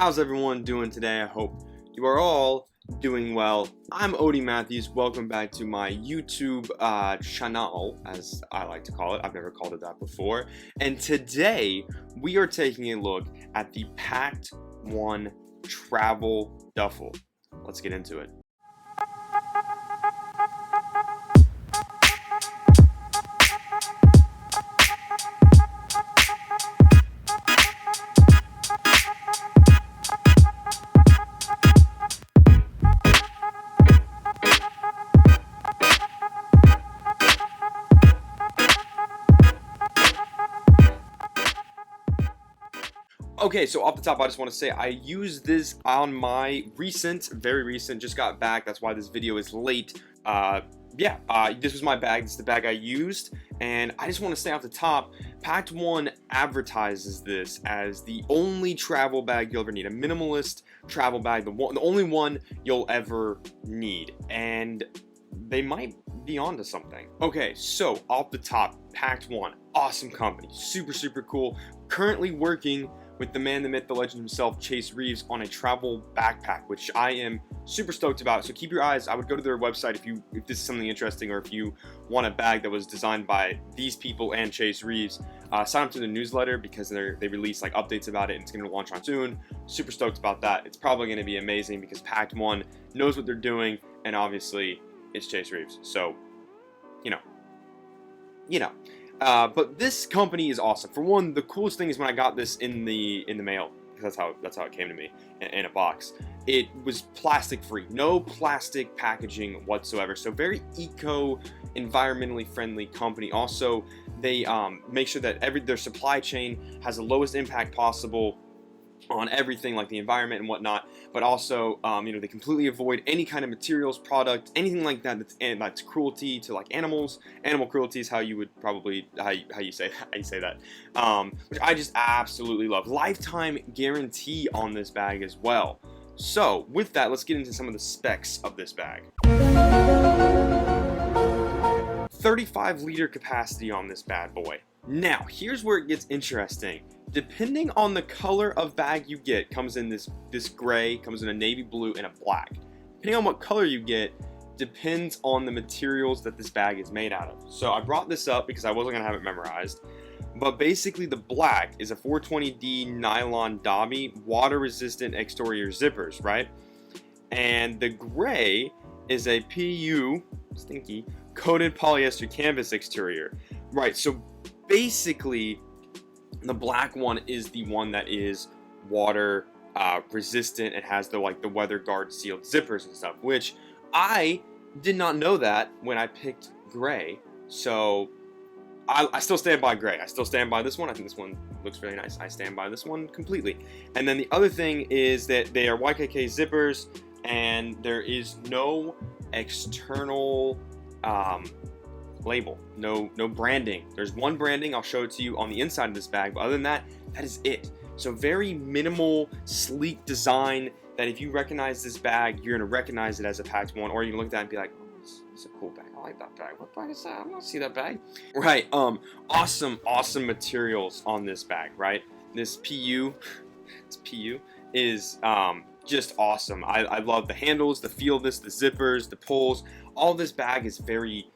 How's everyone doing today? I hope you are all doing well. I'm Odie Matthews. Welcome back to my YouTube channel, as I like to call it. I've never called it that before. And today we are taking a look at the Pakt One Travel Duffel. Let's get into it. Okay, so off the top, I just want to say I used this on my very recent, just got back. That's why this video is late. This was my bag. This is the bag I used. And I just want to say off the top, Pakt One advertises this as the only travel bag you'll ever need. A minimalist travel bag, the only one you'll ever need. And they might be onto something. Okay, so off the top, Pakt One, awesome company. Super cool. Currently working with the man, the myth, the legend himself, Chase Reeves, on a travel backpack, which I am super stoked about. So keep your eyes. I would go to their website if this is something interesting, or if you want a bag that was designed by these people and Chase Reeves. Sign up to the newsletter because they release like updates about it, and it's going to launch on soon. Super stoked about that. It's probably going to be amazing because Pakt One knows what they're doing, and obviously it's Chase Reeves. So, you know. But this company is awesome. For one, the coolest thing is when I got this in the mail, because that's how it came to me in a box. It was plastic free, no plastic packaging whatsoever. So very environmentally friendly company. Also, they make sure that their supply chain has the lowest impact possible on everything, like the environment and whatnot, but also they completely avoid any kind of materials, product, anything like that that's cruelty to like animals. Animal cruelty is how you would probably how you say that, which I just absolutely love. Lifetime guarantee on this bag as well. So with that, let's get into some of the specs of this bag. 35-liter capacity on this bad boy. Now here's where it gets interesting. Depending on the color of bag you get, comes in this gray, comes in a navy blue, and a black. Depending on what color you get, depends on the materials that this bag is made out of. So I brought this up because I wasn't gonna have it memorized. But basically the black is a 420D nylon Dobby, water-resistant exterior zippers, right? And the gray is a PU, stinky, coated polyester canvas exterior. Right, so basically the black one is the one that is water resistant and has the weather guard sealed zippers and stuff, which I did not know that when I picked gray. So I still stand by gray. I still stand by this one. I think this one looks really nice. I stand by this one completely. And then the other thing is that they are YKK zippers, and there is no external label, no branding. There's one branding, I'll show it to you on the inside of this bag, but other than that, that is it. So very minimal, sleek design that if you recognize this bag, you're gonna recognize it as a Pakt One, or you can look at that and be like, oh, it's a cool bag. I like that bag. What bag is that? I don't see that bag. Right. Awesome materials on this bag, right? This PU is just awesome. I love the handles, the feel of this, the zippers, the pulls. All this bag is very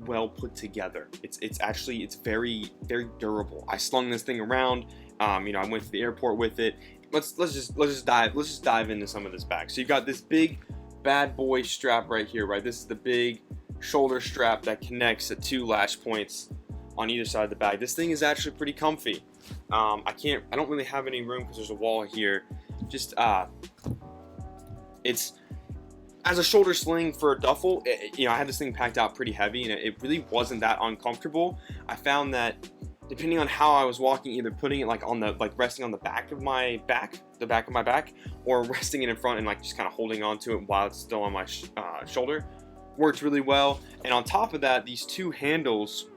well put together. It's very durable. I slung this thing around. I went to the airport with it. Let's just dive into some of this bag. So you've got this big bad boy strap right here, right? This is the big shoulder strap that connects the two lash points on either side of the bag. This thing is actually pretty comfy. I don't really have any room because there's a wall here. Just it's as a shoulder sling for a duffel, I had this thing packed out pretty heavy, and it really wasn't that uncomfortable. I found that depending on how I was walking, either putting it resting on the back of my back, or resting it in front and just kind of holding on to it while it's still on my shoulder, worked really well. And on top of that, these two handles,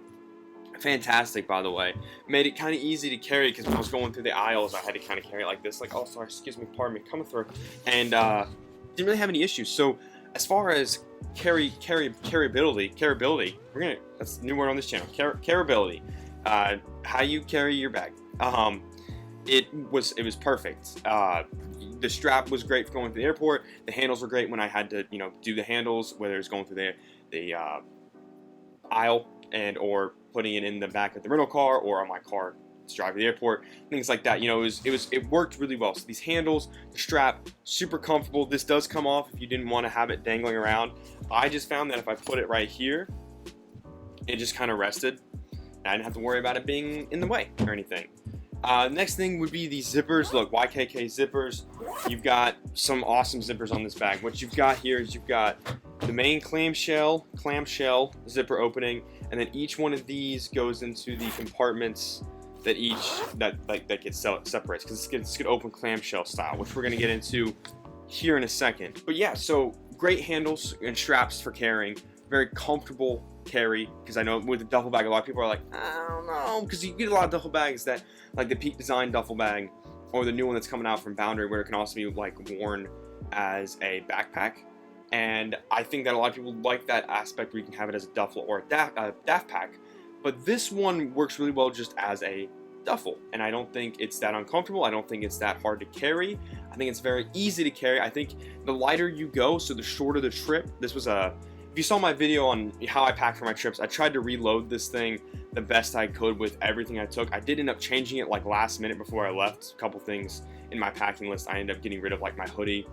fantastic by the way, made it kind of easy to carry, because when I was going through the aisles, I had to kind of carry it like this, oh sorry, excuse me, pardon me, coming through, and didn't really have any issues. So as far as carryability, that's a new word on this channel, carryability, how you carry your bag. it was perfect. The strap was great for going to the airport. The handles were great when I had to, you know, do the handles, whether it's going through the aisle and or putting it in the back of the rental car or on my car to drive to the airport, things like that. You know, it worked really well. So these handles, the strap, super comfortable. This does come off if you didn't want to have it dangling around. I just found that if I put it right here, it just kind of rested. I didn't have to worry about it being in the way or anything. Next thing would be these zippers. Look, YKK zippers. You've got some awesome zippers on this bag. What you've got here is you've got the main clamshell zipper opening, and then each one of these goes into the compartments that gets separates, because it's gonna open clamshell style, which we're gonna get into here in a second. But yeah, so great handles and straps for carrying, very comfortable carry, because I know with the duffel bag a lot of people are like, I don't know, because you get a lot of duffel bags that, like the Peak Design duffel bag or the new one that's coming out from Boundary, where it can also be like worn as a backpack. And I think that a lot of people like that aspect where you can have it as a duffel or a daft pack. But this one works really well just as a duffel, and I don't think it's that uncomfortable. I don't think it's that hard to carry. I think it's very easy to carry. I think the lighter you go, so the shorter the trip. This was if you saw my video on how I pack for my trips, I tried to reload this thing the best I could with everything I took. I did end up changing it like last minute before I left. A couple things in my packing list. I ended up getting rid of like my hoodie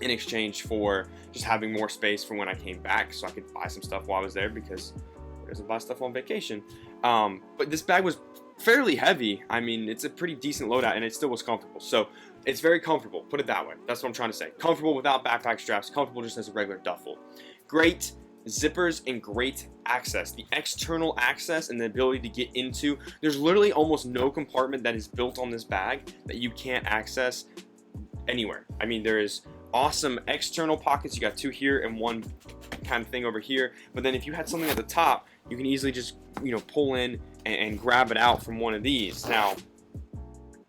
in exchange for just having more space for when I came back, so I could buy some stuff while I was there, because who doesn't buy stuff on vacation? But this bag was fairly heavy. I mean, it's a pretty decent loadout, and it still was comfortable. So it's very comfortable, put it that way. That's what I'm trying to say. Comfortable without backpack straps, comfortable just as a regular duffel. Great zippers and great access. The external access and the ability to get into, there's literally almost no compartment that is built on this bag that you can't access anywhere. I mean, there is awesome external pockets. You got two here and one kind of thing over here, but then if you had something at the top, you can easily just, you know, pull in and grab it out from one of these. Now,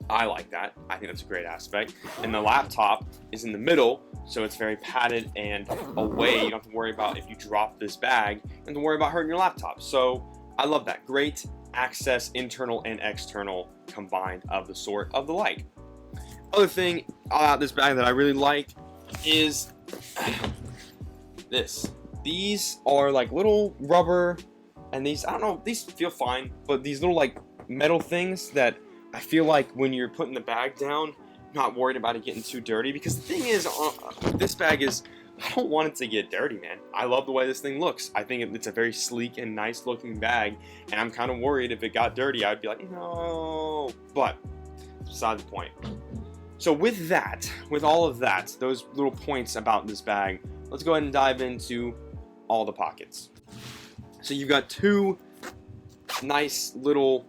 I like that. I think that's a great aspect. And the laptop is in the middle, so it's very padded and away. You don't have to worry about, if you drop this bag, you don't have to worry about hurting your laptop. So I love that. Great access, internal and external combined of the sort of the like. Other thing about this bag that I really like is this. These are like little rubber, and these, I don't know, these feel fine, but these little like metal things that I feel like when you're putting the bag down, not worried about it getting too dirty. Because the thing is, this bag is, I don't want it to get dirty, man. I love the way this thing looks. I think it's a very sleek and nice looking bag, and I'm kind of worried if it got dirty, I'd be like, no. But beside the point. So with that, with all of that, those little points about this bag, let's go ahead and dive into all the pockets. So you've got two nice little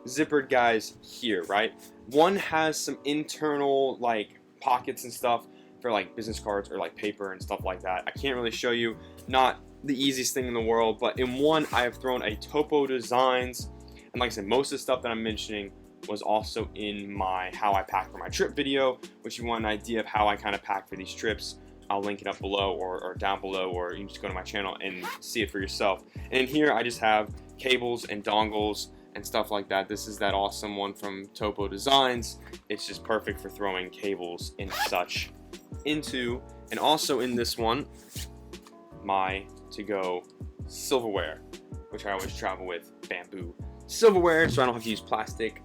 zippered guys here, right? One has some internal like pockets and stuff for like business cards or like paper and stuff like that. I can't really show you, not the easiest thing in the world, but in one I have thrown a Topo designs, and like I said, most of the stuff that I'm mentioning was also in my how I pack for my trip video, which you want an idea of how I kind of pack for these trips. I'll link it up below or down below, or you can just go to my channel and see it for yourself. And in here I just have cables and dongles and stuff like that. This is that awesome one from Topo Designs. It's just perfect for throwing cables and such into. And also in this one, my to-go silverware, which I always travel with bamboo silverware, so I don't have to use plastic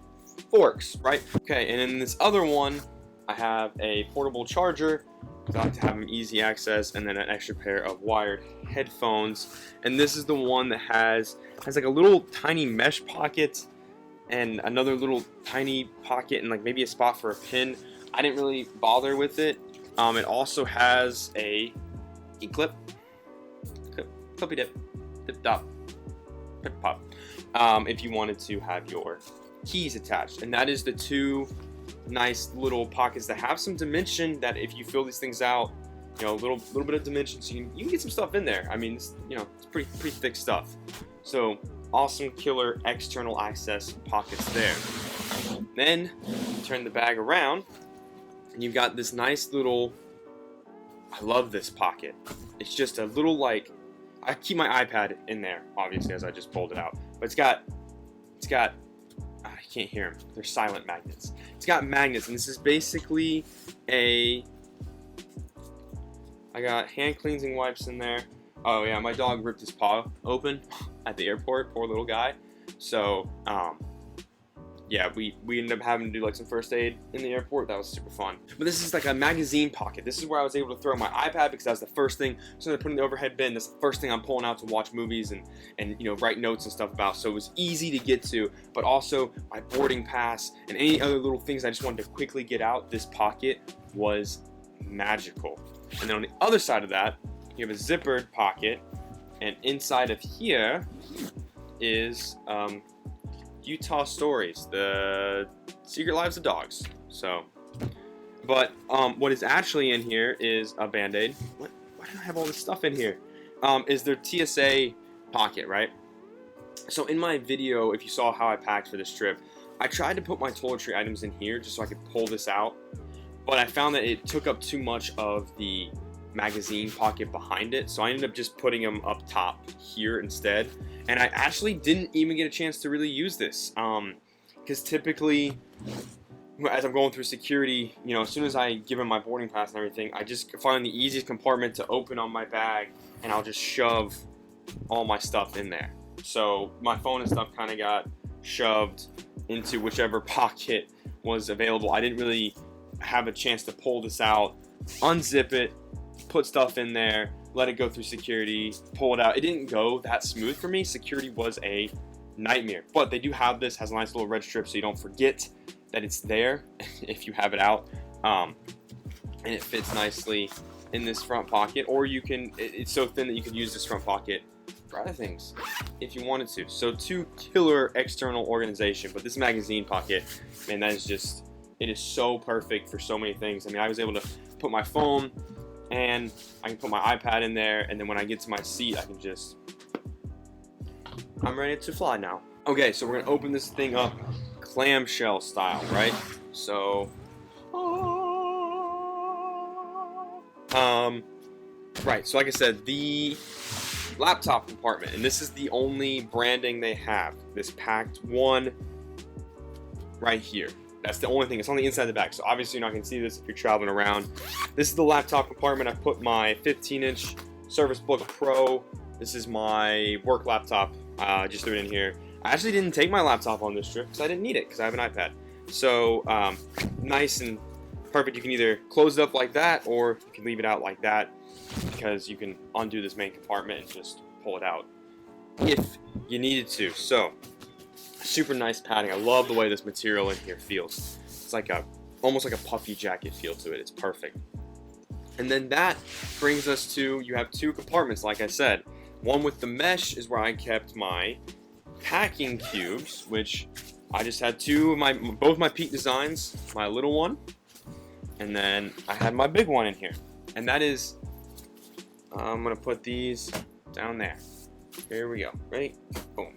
forks, right? Okay, and in this other one, I have a portable charger, because I like to have an easy access, and then an extra pair of wired headphones. And this is the one that has like a little tiny mesh pocket and another little tiny pocket and like maybe a spot for a pin. I didn't really bother with it. It also has a clippy dip dop, pip pop, if you wanted to have your keys attached. And that is the two nice little pockets that have some dimension, that if you fill these things out, you know, a little bit of dimension, so you can get some stuff in there. I mean, it's, you know, it's pretty thick stuff. So awesome killer external access pockets there. Then turn the bag around and you've got this nice little, I love this pocket. It's just a little, like, I keep my iPad in there obviously as I just pulled it out, but it's got I can't hear them. They're silent magnets. It's got magnets, and this is basically I got hand cleansing wipes in there. Oh yeah, my dog ripped his paw open at the airport, poor little guy. So, yeah, we ended up having to do like some first aid in the airport. That was super fun. But this is like a magazine pocket. This is where I was able to throw my iPad because that was the first thing. So I put in the overhead bin. That's the first thing I'm pulling out to watch movies and you know, write notes and stuff about. So it was easy to get to, but also my boarding pass and any other little things I just wanted to quickly get out. This pocket was magical. And then on the other side of that, you have a zippered pocket, and inside of here is Utah Stories, the Secret Lives of Dogs. So, but what is actually in here is a Band-Aid. Why do I have all this stuff in here? Is their TSA pocket, right? So in my video, if you saw how I packed for this trip, I tried to put my toiletry items in here just so I could pull this out, but I found that it took up too much of the magazine pocket behind it, so I ended up just putting them up top here instead. And I actually didn't even get a chance to really use this, because typically as I'm going through security, you know, as soon as I give them my boarding pass and everything, I just find the easiest compartment to open on my bag, and I'll just shove all my stuff in there. So my phone and stuff kind of got shoved into whichever pocket was available. I didn't really have a chance to pull this out, unzip it, put stuff in there, let it go through security, pull it out. It didn't go that smooth for me. Security was a nightmare, but they do have this, has a nice little red strip so you don't forget that it's there if you have it out, and it fits nicely in this front pocket, or you can, it's so thin that you could use this front pocket for other things if you wanted to. So two killer external organization, but this magazine pocket, man, that is just, it is so perfect for so many things. I mean, I was able to put my phone, and I can put my iPad in there, and then when I get to my seat, I can just, I'm ready to fly now. Okay, so we're gonna open this thing up clamshell style, right? So, right, so like I said, the laptop compartment, and this is the only branding they have, this Pakt One right here. That's the only thing. It's on the inside of the bag, so obviously you're not going to see this if you're traveling around. This is the laptop compartment. I put my 15-inch Surface Book Pro. This is my work laptop. Just threw it in here. I actually didn't take my laptop on this trip because I didn't need it because I have an iPad. So nice and perfect. You can either close it up like that, or you can leave it out like that, because you can undo this main compartment and just pull it out if you needed to. So super nice padding. I love the way this material in here feels. It's like almost like a puffy jacket feel to it. It's perfect. And then that brings us to, you have two compartments, like I said. One with the mesh is where I kept my packing cubes, which I just had two of both my Peak Designs, my little one, and then I had my big one in here. And that is, I'm gonna put these down there. Here we go. Ready? Boom.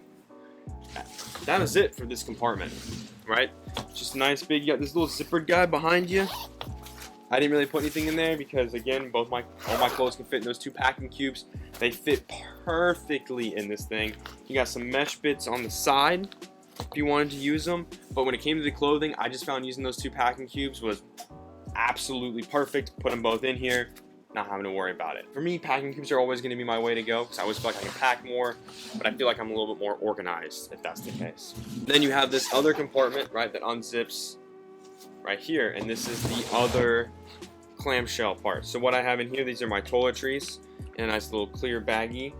That was it for this compartment, right? Just a nice big, you got this little zippered guy behind you. I didn't really put anything in there because, again, all my clothes can fit in those two packing cubes. They fit perfectly in this thing. You got some mesh bits on the side if you wanted to use them, but when it came to the clothing, I just found using those two packing cubes was absolutely perfect. Put them both in here, not having to worry about it. For me, packing cubes are always going to be my way to go because I always feel like I can pack more, but I feel like I'm a little bit more organized if that's the case. Then you have this other compartment, right, that unzips right here, and this is the other clamshell part. So what I have in here, these are my toiletries in a nice little clear baggie.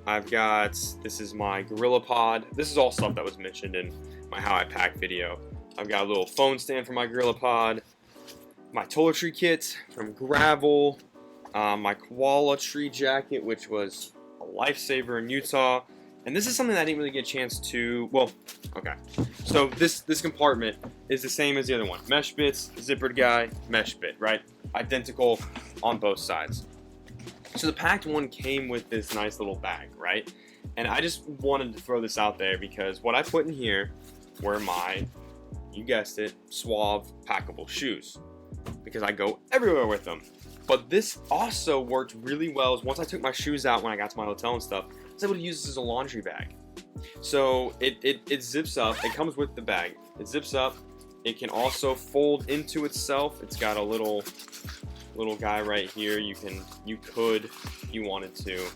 I've got, this is my Gorilla Pod. This is all stuff that was mentioned in my How I Pack video. I've got a little phone stand for my Gorilla Pod, my toiletry kit from Gravel, my Coalatree Jacket, which was a lifesaver in Utah. And this is something that I didn't really get a chance to, well, okay. So this compartment is the same as the other one. Mesh bits, zippered guy, mesh bit, right? Identical on both sides. So the Pakt One came with this nice little bag, right? And I just wanted to throw this out there because what I put in here were my, you guessed it, Suav packable shoes, because I go everywhere with them. But this also worked really well. Once I took my shoes out when I got to my hotel and stuff, I was able to use this as a laundry bag. So it zips up. It comes with the bag. It zips up. It can also fold into itself. It's got a little guy right here. You could, if you wanted to, you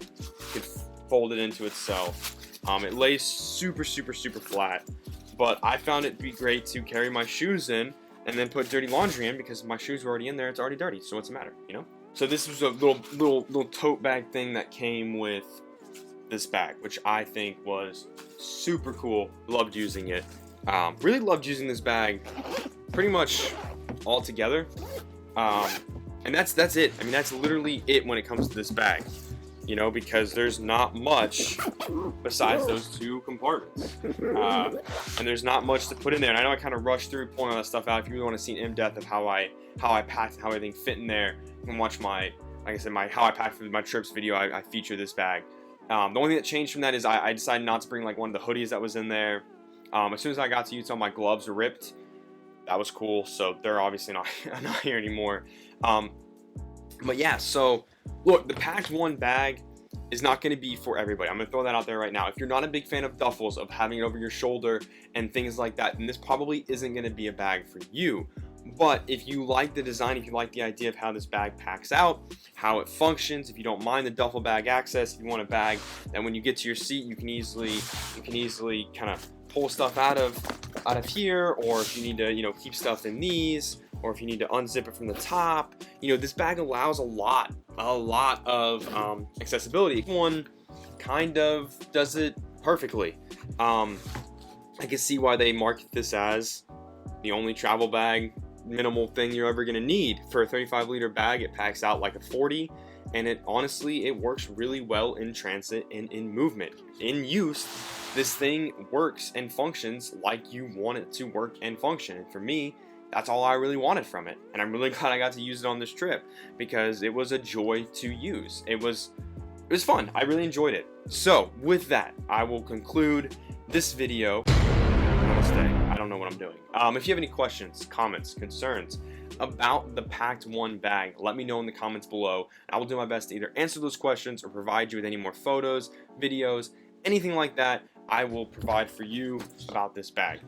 could fold it into itself. It lays super flat, but I found it to be great to carry my shoes in and then put dirty laundry in, because my shoes were already in there. It's already dirty, so what's the matter, you know? So this was a little tote bag thing that came with this bag, which I think was super cool. Loved using it. Really loved using this bag pretty much all together. And that's it. I mean, that's literally it when it comes to this bag, you know, because there's not much besides those two compartments, and there's not much to put in there. And I know I kind of rushed through pulling all that stuff out. If you really want to see an in-depth of how I packed and how everything fit in there, you can watch my, like I said, my how I packed for my trips video. I feature this bag. The only thing that changed from that is I decided not to bring like one of the hoodies that was in there. As soon as I got to Utah, my gloves were ripped. That was cool, so they're obviously not here anymore. But yeah, so look, the Pakt One bag is not going to be for everybody. I'm going to throw that out there right now. If you're not a big fan of duffels, of having it over your shoulder and things like that, then this probably isn't going to be a bag for you. But if you like the design, if you like the idea of how this bag packs out, how it functions, if you don't mind the duffel bag access, if you want a bag that when you get to your seat, you can easily kind of pull stuff out of here, or if you need to, you know, keep stuff in these, or if you need to unzip it from the top, you know, this bag allows a lot of accessibility. One kind of does it perfectly. I can see why they market this as the only travel bag, minimal thing you're ever gonna need. For a 35-liter bag, it packs out like a 40, and it honestly, it works really well in transit and in movement. In use, this thing works and functions like you want it to work and function. And for me, that's all I really wanted from it, and I'm really glad I got to use it on this trip, because it was a joy to use. It was fun. I really enjoyed it. So with that, I will conclude this video. Namaste. I don't know what I'm doing. If you have any questions, comments, concerns about the Pakt One bag, let me know in the comments below. I will do my best to either answer those questions or provide you with any more photos, videos, anything like that. I will provide for you about this bag.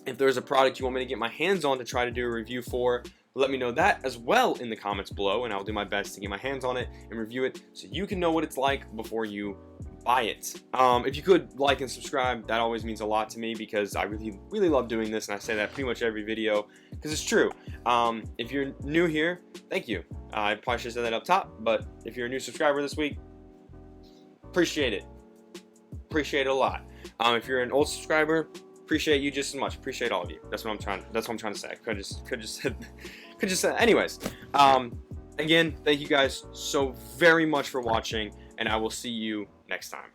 If there's a product you want me to get my hands on to try to do a review for, let me know that as well in the comments below, and I'll do my best to get my hands on it and review it so you can know what it's like before you buy it. If you could like and subscribe, that always means a lot to me, because I really love doing this, and I say that pretty much every video because it's true. If you're new here, thank you. I probably should have said that up top, but if you're a new subscriber this week, appreciate it. Appreciate it a lot. If you're an old subscriber, appreciate you just as much. Appreciate all of you. That's what I'm trying to say. Could just said. Anyways, again, thank you guys so very much for watching, and I will see you next time.